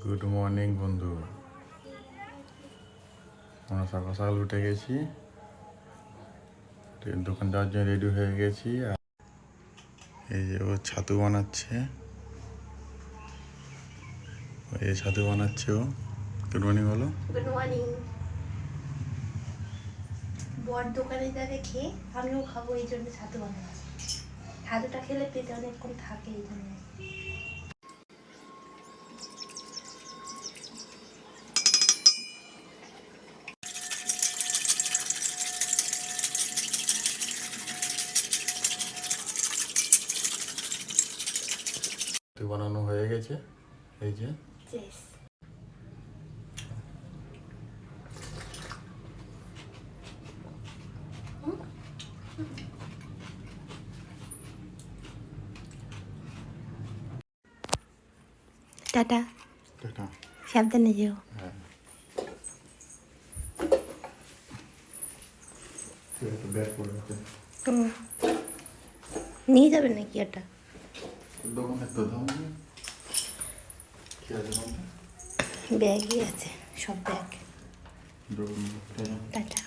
Good morning বন্ধু। আমরা সকাল সকাল উঠে গেছি, দোকান যাওয়ার জন্য রেডি হয়ে গেছি। আর এই যে ও ছাতু বানাচ্ছে, ও গুড মর্নিং বলো। Good morning. বর দোকানে যাবে খেয়ে আমিও খাবো, এই জন্য ছাতু বানাচ্ছি। ছাতুটা খেলে পেটে অনেকক্ষণ থাকে, এই জন্য। ছাতু বানানো হয়ে গেছে, এই যে টাটা, এটা। সাবধানে যেও। হ্যাঁ, ব্যাগ পড়ে গেছে। নিয়ে যাবে নাকি এটা? দোকানে তো দাম কি আছে? ব্যাগই আছে, সব ব্যাগ। দোকানে টাটা।